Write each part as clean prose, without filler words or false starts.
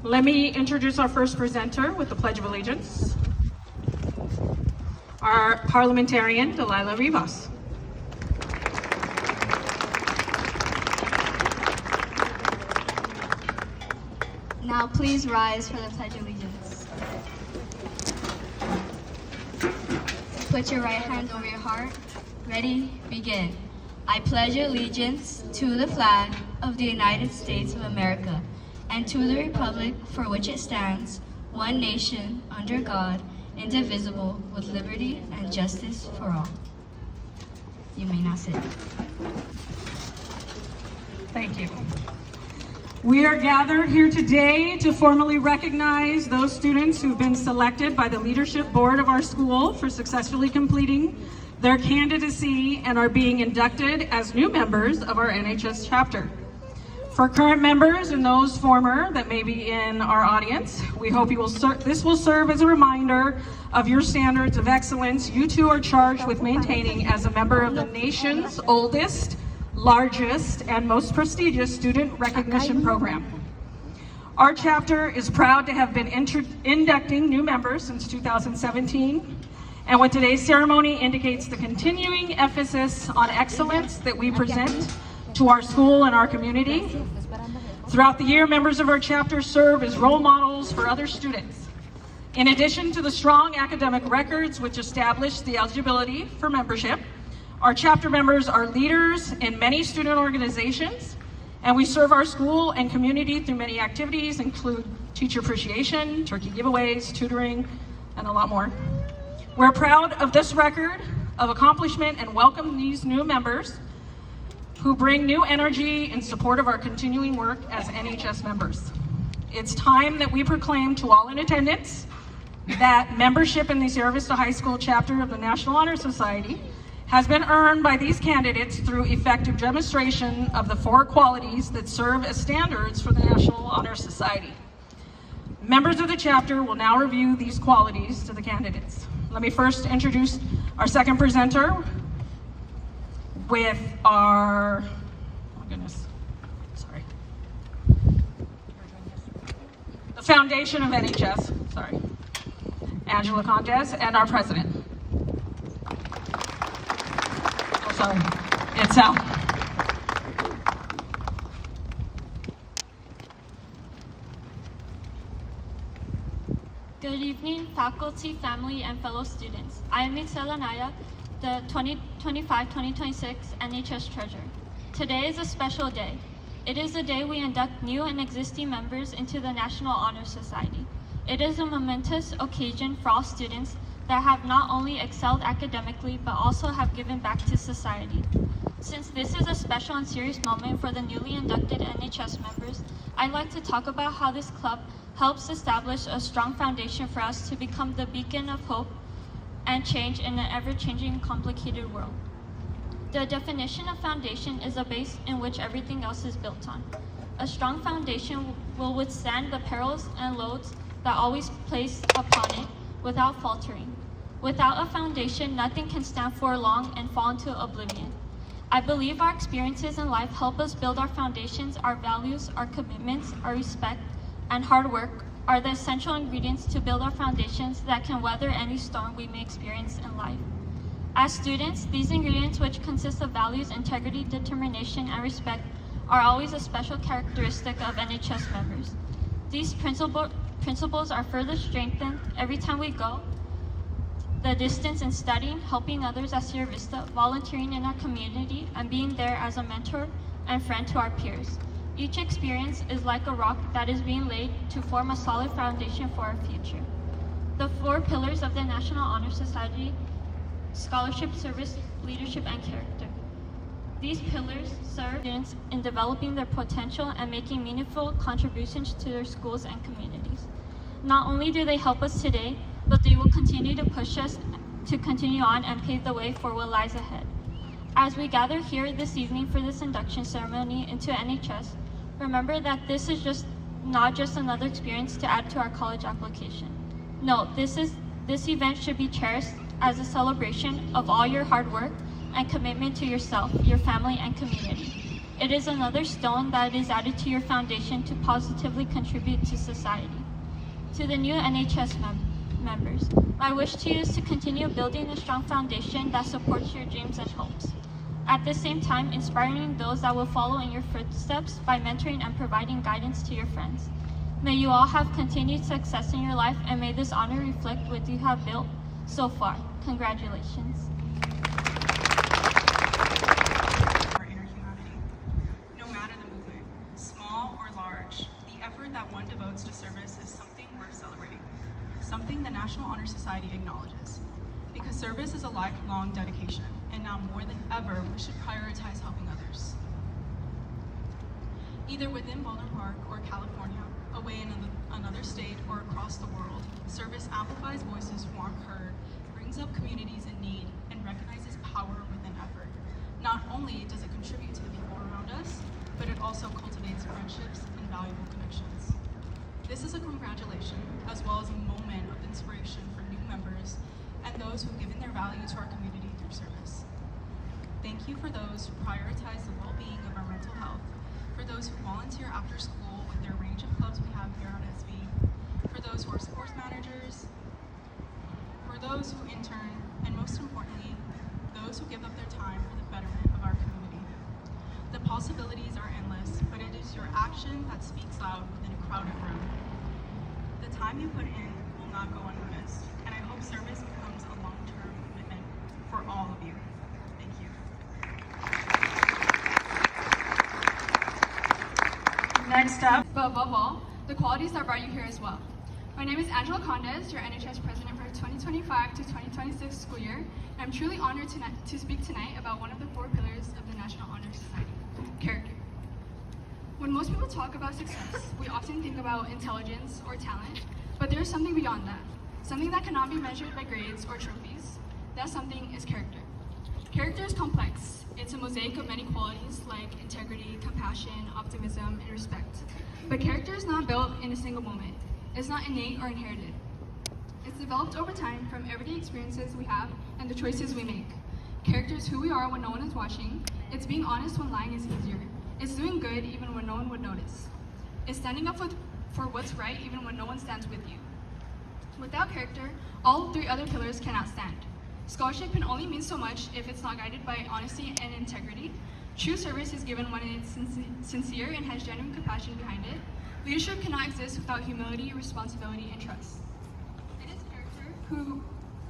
Let me introduce our first presenter with the Pledge of Allegiance, our parliamentarian, Delilah Rivas. Now please rise for the Pledge of Allegiance. Put your right hand over your heart. Ready, begin. I pledge allegiance to the flag of the United States of America and to the republic for which it stands, one nation, under God, indivisible, with liberty and justice for all. You may now sit. Thank you. We are gathered here today to formally recognize those students who've been selected by the leadership board of our school for successfully completing their candidacy and are being inducted as new members of our NHS chapter. For current members and those former that may be in our audience, we hope this will serve as a reminder of your standards of excellence you too are charged with maintaining as a member of the nation's oldest, largest, and most prestigious student recognition program. Our chapter is proud to have been inducting new members since 2017, and what today's ceremony indicates the continuing emphasis on excellence that we present to our school and our community. Throughout the year, members of our chapter serve as role models for other students. In addition to the strong academic records which establish the eligibility for membership, our chapter members are leaders in many student organizations, and we serve our school and community through many activities, include teacher appreciation, turkey giveaways, tutoring, and a lot more. We're proud of this record of accomplishment and welcome these new members who bring new energy in support of our continuing work as NHS members. It's time that we proclaim to all in attendance that membership in the Sierra Vista High School chapter of the National Honor Society has been earned by these candidates through effective demonstration of the 4 qualities that serve as standards for the National Honor Society. Members of the chapter will now review these qualities to the candidates. Let me first introduce our second presenter with our, oh my goodness, sorry. The foundation of NHS, sorry. Angela Condes, and our president. Oh, sorry, it's Al. Good evening, faculty, family, and fellow students. I am Mixela Naya, the 2025-2026 NHS Treasurer. Today is a special day. It is the day we induct new and existing members into the National Honor Society. It is a momentous occasion for all students that have not only excelled academically, but also have given back to society. Since this is a special and serious moment for the newly inducted NHS members, I'd like to talk about how this club helps establish a strong foundation for us to become the beacon of hope and change in an ever-changing, complicated world. The definition of foundation is a base in which everything else is built on. A strong foundation will withstand the perils and loads that always place upon it without faltering. Without a foundation, nothing can stand for long and fall into oblivion. I believe our experiences in life help us build our foundations. Our values, our commitments, our respect, and hard work are the essential ingredients to build our foundations that can weather any storm we may experience in life. As students, these ingredients, which consist of values, integrity, determination, and respect, are always a special characteristic of NHS members. These principles are further strengthened every time we go the distance in studying, helping others at Sierra Vista, volunteering in our community, and being there as a mentor and friend to our peers. Each experience is like a rock that is being laid to form a solid foundation for our future. The 4 pillars of the National Honor Society: scholarship, service, leadership, and character. These pillars serve students in developing their potential and making meaningful contributions to their schools and communities. Not only do they help us today, but they will continue to push us to continue on and pave the way for what lies ahead. As we gather here this evening for this induction ceremony into NHS, remember that this is not just another experience to add to our college application. No, this event should be cherished as a celebration of all your hard work and commitment to yourself, your family, and community. It is another stone that is added to your foundation to positively contribute to society. To the new NHS members, my wish to you is to continue building a strong foundation that supports your dreams and hopes. At the same time, inspiring those that will follow in your footsteps by mentoring and providing guidance to your friends. May you all have continued success in your life, and may this honor reflect what you have built so far. Congratulations. Our inner humanity. No matter the movement, small or large, the effort that one devotes to service is something worth celebrating, something the National Honor Society acknowledges. Because service is a lifelong dedication, and now more than ever, we should prioritize helping others. Either within Boulder Park or California, away in another state, or across the world, service amplifies voices who aren't heard, brings up communities in need, and recognizes power within effort. Not only does it contribute to the people around us, but it also cultivates friendships and valuable connections. This is a congratulation, as well as a moment of inspiration for new members and those who've given their value to our community through service. Thank you for those who prioritize the well-being of our mental health, for those who volunteer after school with their range of clubs we have here on SV, for those who are sports managers, for those who intern, and most importantly, those who give up their time for the betterment of our community. The possibilities are endless, but it is your action that speaks loud within a crowded room. The time you put in will not go unnoticed, and I hope service becomes a long-term commitment for all of you. Thank you. Next up, But above all, the qualities that brought you here as well. My name is Angela Condes, your NHS president for 2025 to 2026 school year, and I'm truly honored to speak tonight about one of the 4 pillars of the National Honor Society, character. When most people talk about success, we often think about intelligence or talent, but there is something beyond that, something that cannot be measured by grades or trophies. That something is character. Character is complex. It's a mosaic of many qualities like integrity, compassion, optimism, and respect. But character is not built in a single moment. It's not innate or inherited. It's developed over time from everyday experiences we have and the choices we make. Character is who we are when no one is watching. It's being honest when lying is easier. It's doing good even when no one would notice. It's standing up for what's right even when no one stands with you. Without character, all 3 other pillars cannot stand. Scholarship can only mean so much if it's not guided by honesty and integrity. True service is given when it's sincere and has genuine compassion behind it. Leadership cannot exist without humility, responsibility, and trust. It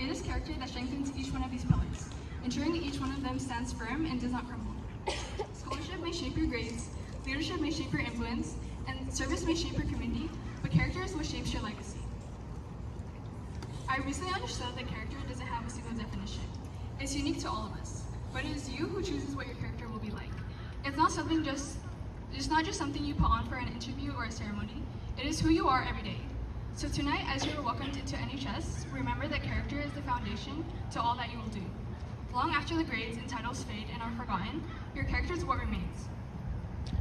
is character that strengthens each one of these pillars, ensuring that each one of them stands firm and does not crumble. Scholarship may shape your grades, leadership may shape your influence, and service may shape your community, but character is what shapes your legacy. I recently understood that character doesn't have a single definition. It's unique to all of us, but it is you who chooses what your character will be like. It's not just something you put on for an interview or a ceremony. It is who you are every day. So tonight, as you are welcomed into NHS, remember that character is the foundation to all that you will do. Long after the grades and titles fade and are forgotten, your character is what remains.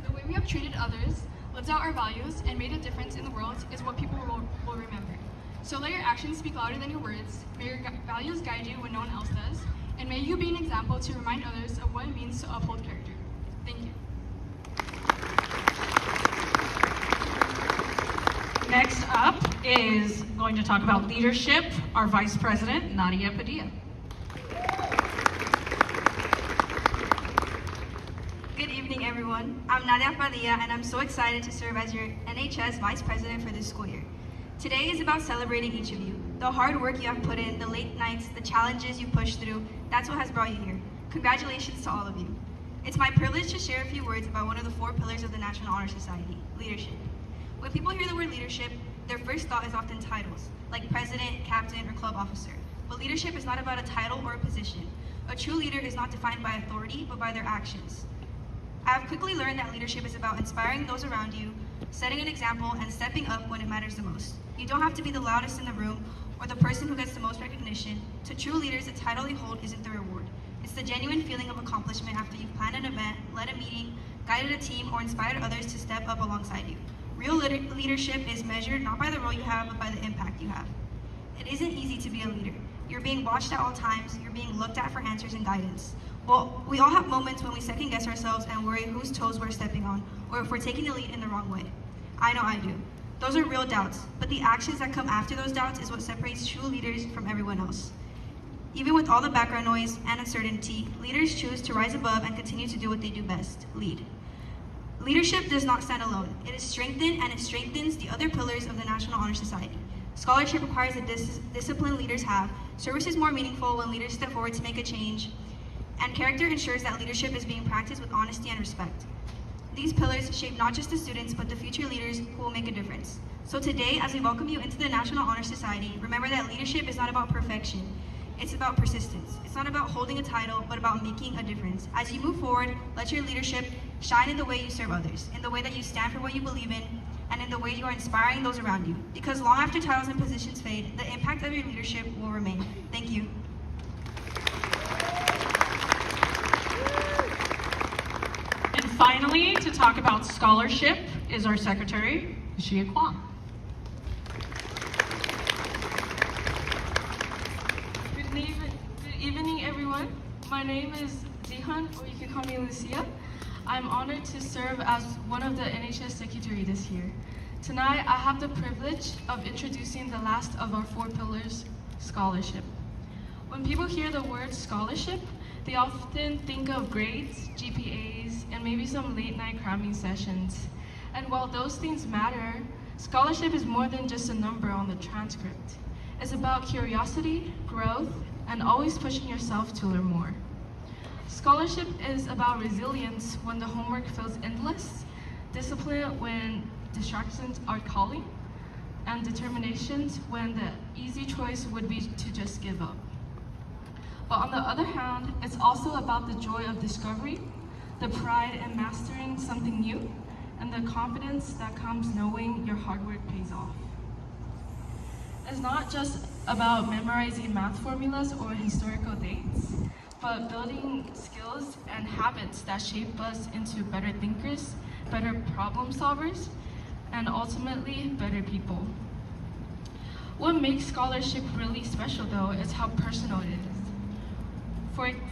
The way we have treated others, lived out our values, and made a difference in the world is what people will remember. So let your actions speak louder than your words, may your values guide you when no one else does, and may you be an example to remind others of what it means to uphold character. Thank you. next up is going to talk about leadership, our Vice President, Nadia Padilla. Good evening, everyone. I'm Nadia Padilla, and I'm so excited to serve as your NHS Vice President for this school year. Today is about celebrating each of you. The hard work you have put in, the late nights, the challenges you pushed through, that's what has brought you here. Congratulations to all of you. It's my privilege to share a few words about one of the 4 pillars of the National Honor Society, leadership. When people hear the word leadership, their first thought is often titles, like president, captain, or club officer. But leadership is not about a title or a position. A true leader is not defined by authority, but by their actions. I have quickly learned that leadership is about inspiring those around you, setting an example, and stepping up when it matters the most. You don't have to be the loudest in the room or the person who gets the most recognition. To true leaders, the title they hold isn't the reward. It's the genuine feeling of accomplishment after you've planned an event, led a meeting, guided a team, or inspired others to step up alongside you. Real leadership is measured not by the role you have, but by the impact you have. It isn't easy to be a leader. You're being watched at all times. You're being looked at for answers and guidance. Well, we all have moments when we second guess ourselves and worry whose toes we're stepping on, or if we're taking the lead in the wrong way. I know I do. Those are real doubts, but the actions that come after those doubts is what separates true leaders from everyone else. Even with all the background noise and uncertainty, leaders choose to rise above and continue to do what they do best, lead. Leadership does not stand alone. It is strengthened, and it strengthens the other pillars of the National Honor Society. Scholarship requires the discipline leaders have. Service is more meaningful when leaders step forward to make a change. And character ensures that leadership is being practiced with honesty and respect. These pillars shape not just the students, but the future leaders who will make a difference. So today, as we welcome you into the National Honor Society, remember that leadership is not about perfection. It's about persistence. It's not about holding a title, but about making a difference. As you move forward, let your leadership shine in the way you serve others, in the way that you stand for what you believe in, and in the way you are inspiring those around you. Because long after titles and positions fade, the impact of your leadership will remain. Thank you. And finally, to talk about scholarship is our secretary, Shia Kwong. Good evening, everyone. My name is Zihan, or you can call me Lucia. I'm honored to serve as one of the NHS secretary this year. Tonight, I have the privilege of introducing the last of our 4 pillars, scholarship. When people hear the word scholarship, they often think of grades, GPAs, and maybe some late-night cramming sessions. And while those things matter, scholarship is more than just a number on the transcript. It's about curiosity, growth, and always pushing yourself to learn more. Scholarship is about resilience when the homework feels endless, discipline when distractions are calling, and determination when the easy choice would be to just give up. But on the other hand, it's also about the joy of discovery, the pride in mastering something new, and the confidence that comes knowing your hard work pays off. It's not just about memorizing math formulas or historical dates, but building skills and habits that shape us into better thinkers, better problem solvers, and ultimately better people. What makes scholarship really special, though, is how personal it is.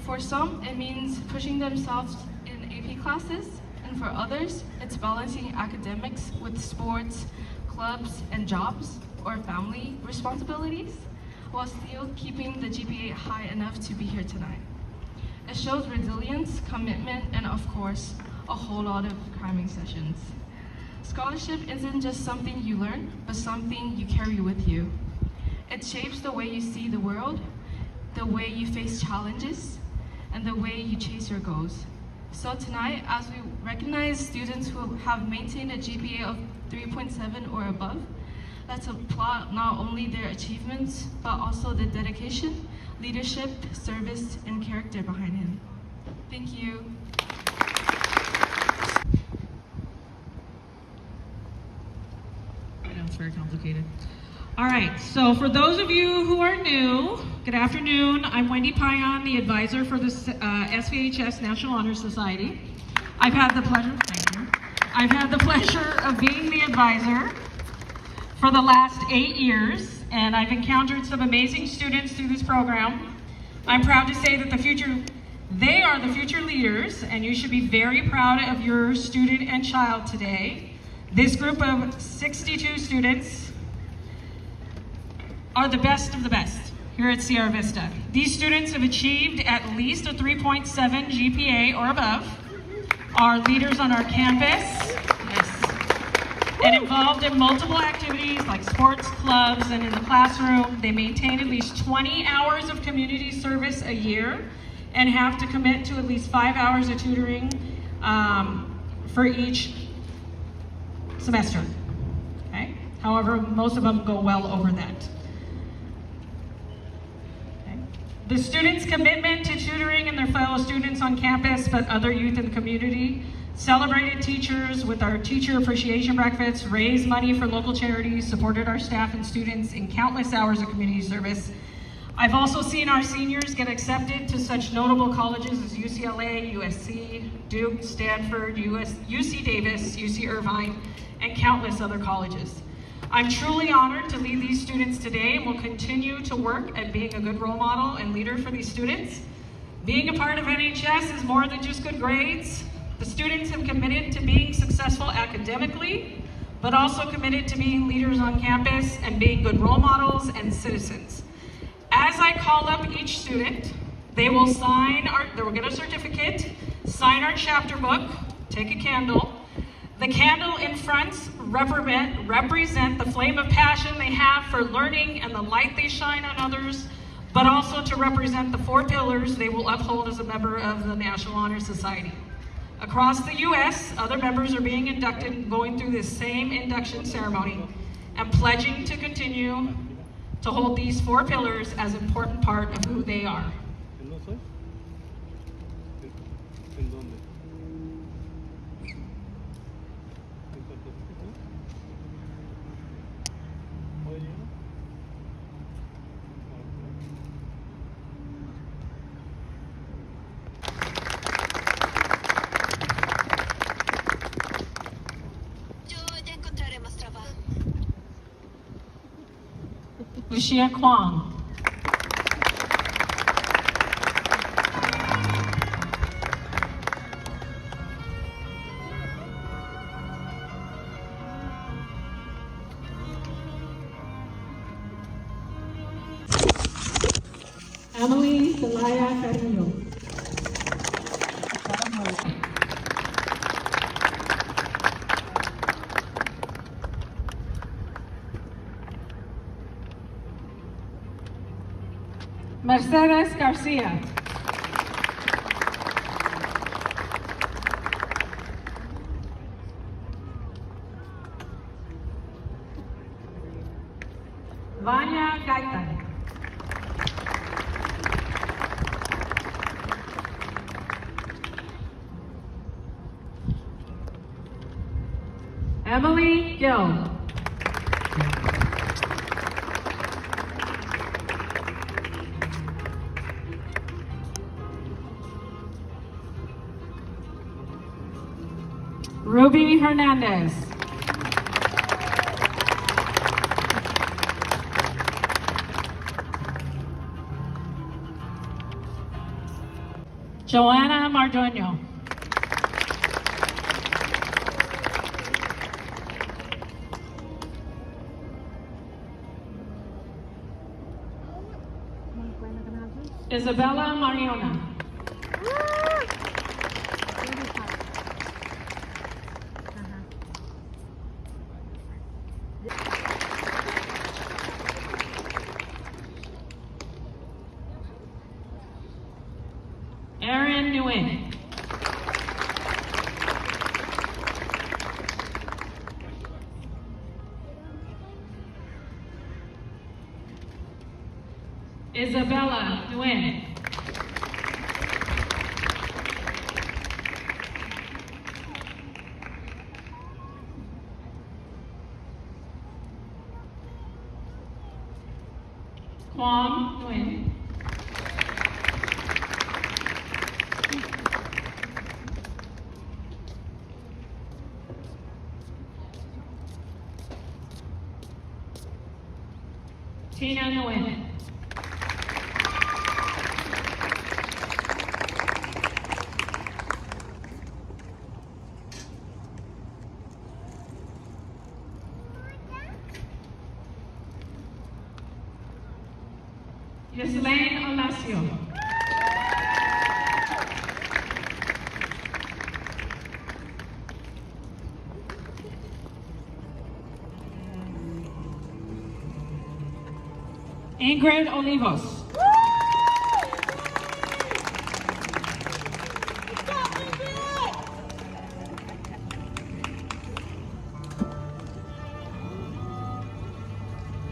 For some, it means pushing themselves in AP classes, and for others, it's balancing academics with sports, clubs, and jobs, or family responsibilities, while still keeping the GPA high enough to be here tonight. It shows resilience, commitment, and of course, a whole lot of cramming sessions. Scholarship isn't just something you learn, but something you carry with you. It shapes the way you see the world, the way you face challenges, and the way you chase your goals. So tonight, as we recognize students who have maintained a GPA of 3.7 or above, let's applaud not only their achievements, but also the dedication, leadership, service, and character behind him. Thank you. I know it's very complicated. All right, so for those of you who are new, good afternoon. I'm Wendy Payan, the advisor for the SVHS National Honor Society. I've had the pleasure of being the advisor for the last 8 years, and I've encountered some amazing students through this program. I'm proud to say that they are the future leaders, and you should be very proud of your student and child today. This group of 62 students are the best of the best here at Sierra Vista. These students have achieved at least a 3.7 GPA or above, are leaders on our campus, and involved in multiple activities like sports, clubs, and in the classroom. They maintain at least 20 hours of community service a year and have to commit to at least 5 hours of tutoring for each semester. Okay? However, most of them go well over that. Okay? The students' commitment to tutoring and their fellow students on campus, but other youth in the community, celebrated teachers with our teacher appreciation breakfasts, raised money for local charities, supported our staff and students in countless hours of community service. I've also seen our seniors get accepted to such notable colleges as UCLA, USC, Duke, Stanford, UC Davis, UC Irvine, and countless other colleges. I'm truly honored to lead these students today and will continue to work at being a good role model and leader for these students. Being a part of NHS is more than just good grades. The students have committed to being successful academically, but also committed to being leaders on campus and being good role models and citizens. As I call up each student, they will get a certificate, sign our chapter book, take a candle. The candle in front represent the flame of passion they have for learning and the light they shine on others, but also to represent the 4 pillars they will uphold as a member of the National Honor Society. Across the U.S., other members are being inducted and going through this same induction ceremony and pledging to continue to hold these 4 pillars as an important part of who they are. ¿En no soy? ¿En dónde? ¿En cuánto? ¿Puede llegar? Yo ya encontraré más trabajo. Lucia Kwong. Emily Celaya Carrillo. Mercedes Garcia. Vanya Gaitan. Emily Gill. Ruby Hernandez. Joanna Mardoño. Isabella Mariona. Erin Nguyen. Isabella Nguyen. Kwong Nguyen. Tina Nguyen. Yslaine Olacio. Ingrid Olivos.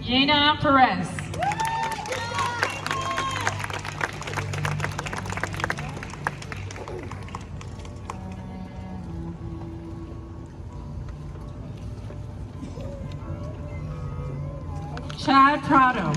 Jana Perez. Chad Prado.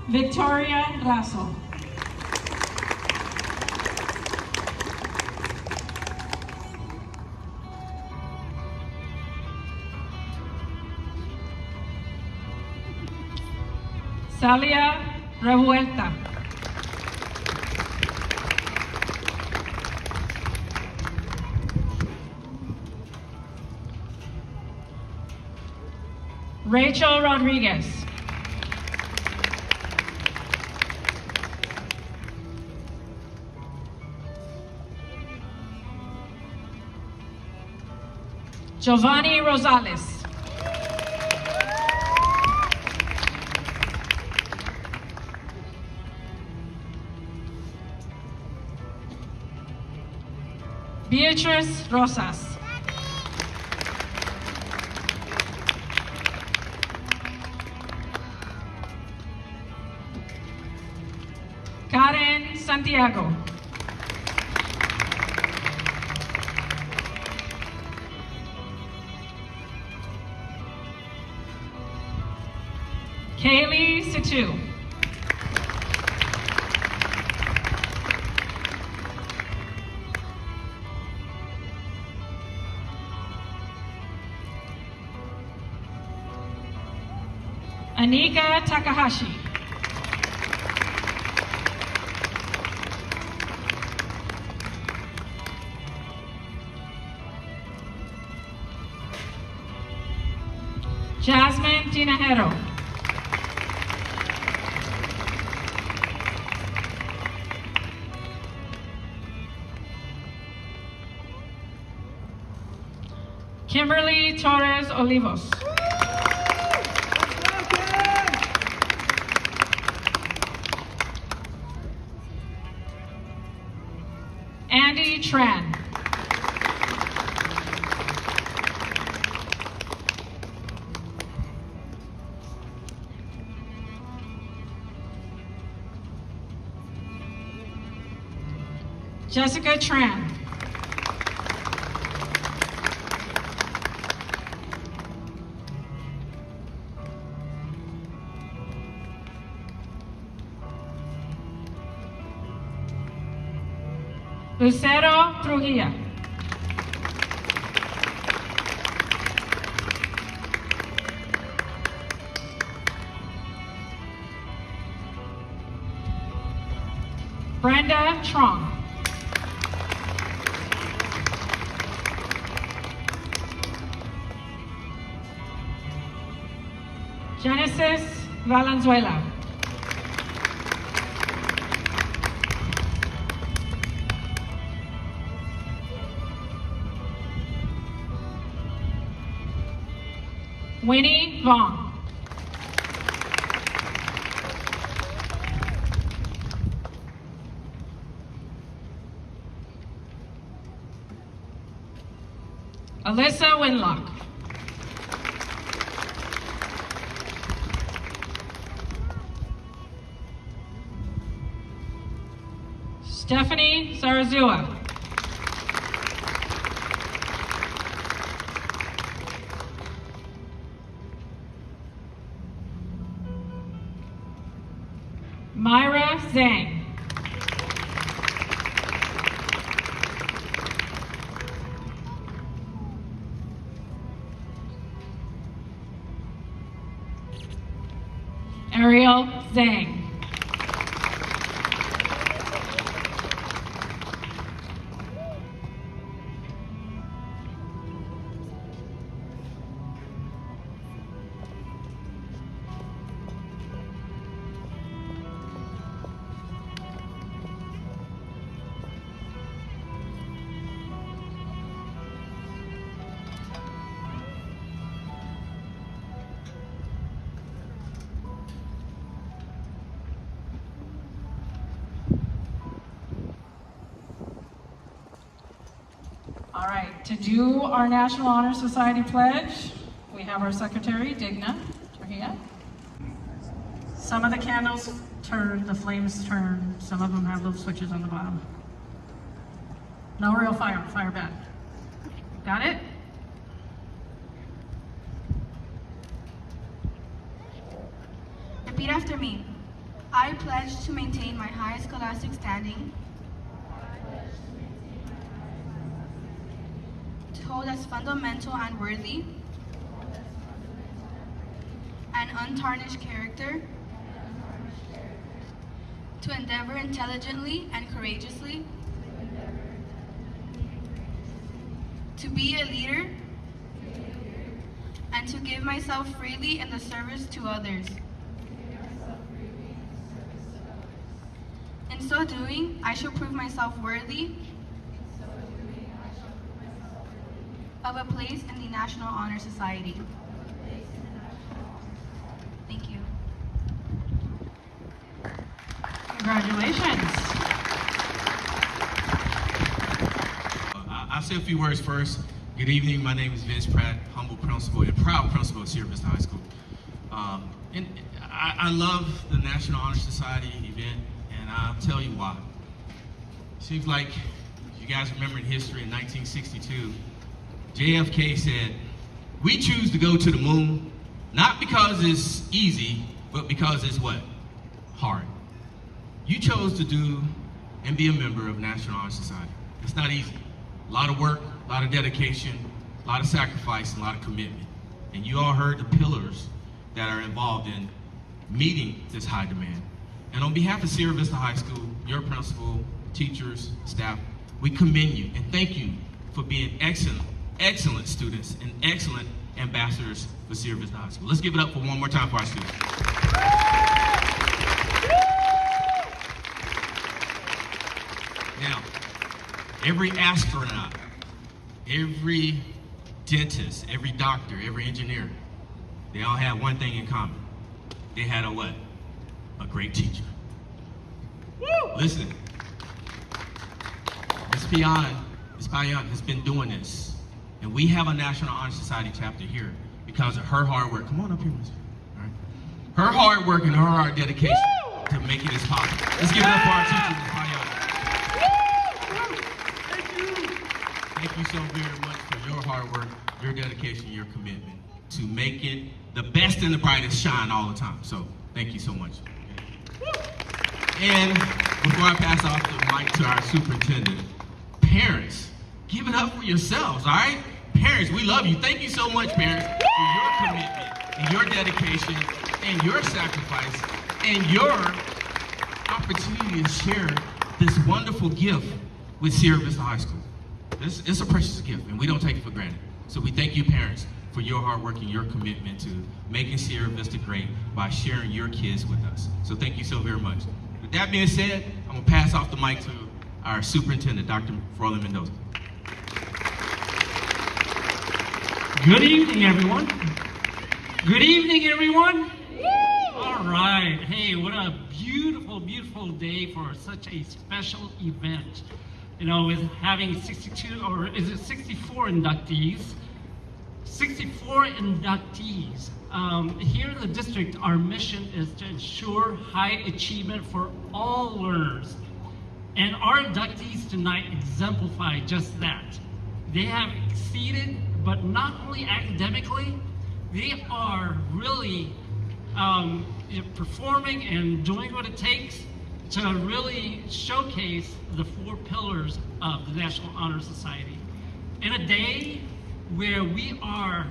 Victoria Raso. Rosalia Revuelta. Rachel Rodriguez. Giovanni Rosales. Beatrice Rosas. Karen Santiago. Kaylee Situ. Anika Takahashi. Jasmine Tinajero. Kimberly Torres Olivos. Andy Tran. Jessica Tran. Lucero Trujillo. Brenda Trong. Genesis Valenzuela. Winnie Vaughn. Alyssa Winlock. Stephanie Sarazua. Myra Zhang. Ariel Zhang. All right, to do our National Honor Society pledge, we have our secretary, Digna Trujillo. Some of the candles turn, the flames turn, some of them have little switches on the bottom. No real fire, fire bad. Got it? Repeat after me. I pledge to maintain my high scholastic standing, to hold as fundamental and worthy, and untarnished character, to endeavor intelligently and courageously, to be a leader, and to give myself freely in the service to others. In so doing, I shall prove myself worthy of a place in the National Honor Society. Thank you. Congratulations. I'll say a few words first. Good evening. My name is Vince Pratt, humble principal and proud principal of Sierra Vista High School. And I love the National Honor Society event, and I'll tell you why. Seems like you guys remember in history in 1962, JFK said, "We choose to go to the moon, not because it's easy, but because it's what? Hard." You chose to do and be a member of National Honor Society. It's not easy. A lot of work, a lot of dedication, a lot of sacrifice, and a lot of commitment. And you all heard the pillars that are involved in meeting this high demand. And on behalf of Sierra Vista High School, your principal, teachers, staff, we commend you and thank you for being excellent students and excellent ambassadors for Sierra Vista High School. Let's give it up for one more time for our students. Now, every astronaut, every dentist, every doctor, every engineer, they all had one thing in common. They had a what? A great teacher. Listen, Ms. Payan has been doing this, and we have a National Honor Society chapter here because of her hard work. Come on up here, Ms. All right. Her hard work and her hard dedication to make it as possible. Let's give it up for our teacher, Ms. Payan. Thank you so very much for your hard work, your dedication, your commitment to make it the best and the brightest shine all the time. So thank you so much. And before I pass off the mic to our superintendent, parents, give it up for yourselves, all right? Parents, we love you. Thank you so much, parents, for your commitment and your dedication and your sacrifice and your opportunity to share this wonderful gift with Sierra Vista High School. It's a precious gift, and we don't take it for granted. So we thank you, parents, for your hard work and your commitment to making Sierra Vista great by sharing your kids with us. So thank you so very much. With that being said, I'm going to pass off the mic to our superintendent, Dr. Froland Mendoza. Good evening, everyone. Good evening, everyone. All right. Hey, what a beautiful, beautiful day for such a special event. You know, with having 62, or is it 64 inductees? 64 inductees. Here in the district, our mission is to ensure high achievement for all learners. And our inductees tonight exemplify just that. They have exceeded, but not only academically, they are really performing and doing what it takes to really showcase the 4 pillars of the National Honor Society. In a day where we are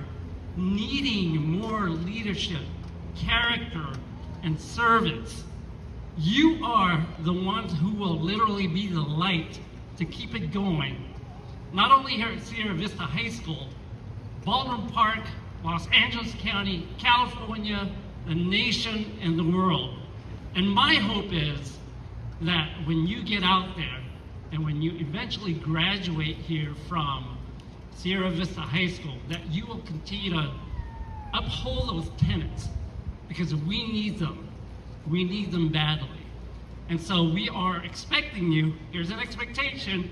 needing more leadership, character, and service, you are the ones who will literally be the light to keep it going. Not only here at Sierra Vista High School, Baldwin Park, Los Angeles County, California, the nation, and the world. And my hope is that when you get out there and when you eventually graduate here from Sierra Vista High School, that you will continue to uphold those tenets, because we need them. We need them badly. And so we are expecting you, here's an expectation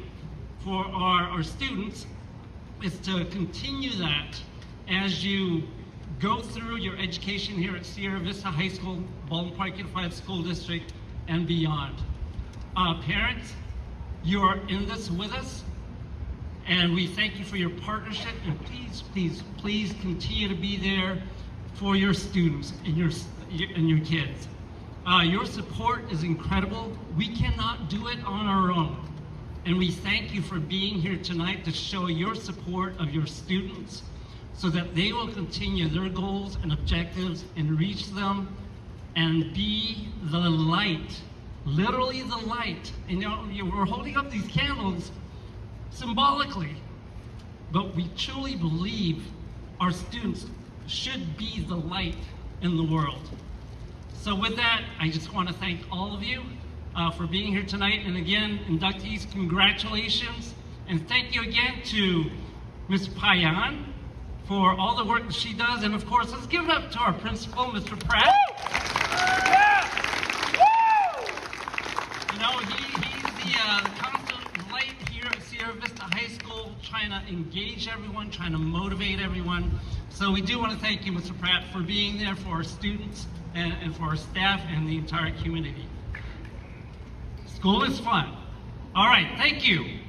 for our students, is to continue that as you go through your education here at Sierra Vista High School, Baldwin Park Unified School District, and beyond. Parents, you are in this with us, and we thank you for your partnership, and please, please, please continue to be there for your students and your kids. Your support is incredible. We cannot do it on our own. And we thank you for being here tonight to show your support of your students so that they will continue their goals and objectives and reach them and be the light literally the light. And we're holding up these candles symbolically, but we truly believe our students should be the light in the world. So with that, I just want to thank all of you for being here tonight. And again, inductees, congratulations. And thank you again to Ms. Payan for all the work that she does. And of course, let's give it up to our principal, Mr. Pratt. You know, he's the constant light here at Sierra Vista High School, trying to engage everyone, trying to motivate everyone. So we do want to thank you, Mr. Pratt, for being there for our students and for our staff and the entire community. School is fun. All right, thank you.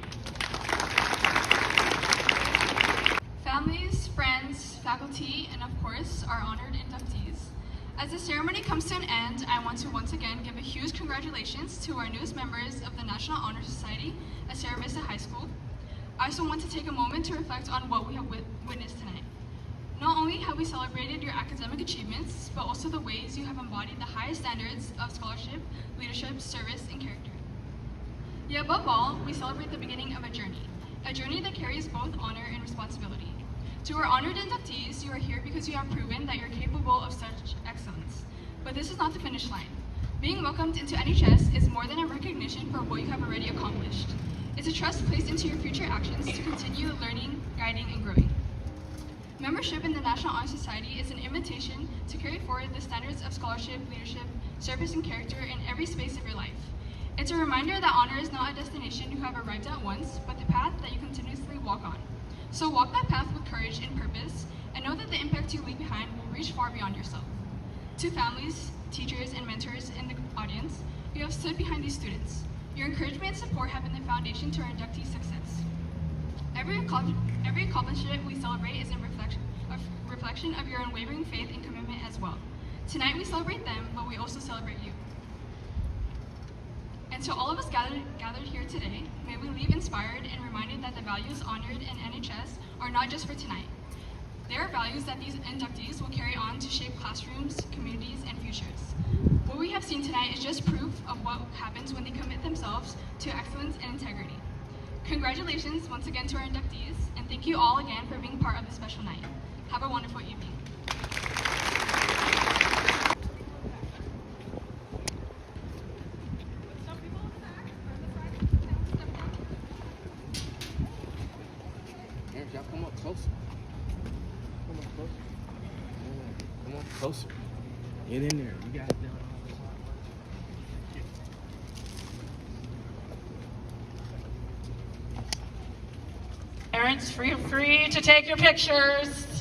Families, friends, faculty, and of course, our honored inductees. As the ceremony comes to an end, I want to once again give a huge congratulations to our newest members of the National Honor Society at Sierra Vista High School. I also want to take a moment to reflect on what we have witnessed tonight. Not only have we celebrated your academic achievements, but also the ways you have embodied the highest standards of scholarship, leadership, service, and character. Yet above all, we celebrate the beginning of a journey that carries both honor and responsibility. To our honored inductees, you are here because you have proven that you're capable of such excellence. But this is not the finish line. Being welcomed into NHS is more than a recognition for what you have already accomplished. It's a trust placed into your future actions to continue learning, guiding, and growing. Membership in the National Honor Society is an invitation to carry forward the standards of scholarship, leadership, service, and character in every space of your life. It's a reminder that honor is not a destination you have arrived at once, but the path that you continuously walk on. So walk that path with courage and purpose, and know that the impact you leave behind will reach far beyond yourself. To families, teachers, and mentors in the audience, you have stood behind these students. Your encouragement and support have been the foundation to our inductee success. Every accomplishment we celebrate is a reflection of your unwavering faith and commitment as well. Tonight we celebrate them, but we also celebrate you. And to all of us gathered here today, may we leave inspired and reminded that the values honored in NHS are not just for tonight. They are values that these inductees will carry on to shape classrooms, communities, and futures. What we have seen tonight is just proof of what happens when they commit themselves to excellence and integrity. Congratulations once again to our inductees, and thank you all again for being part of this special night. Have a wonderful evening. Y'all come up closer. Come up closer. Come on closer. Get in there. You got it down. Parents, feel free to take your pictures.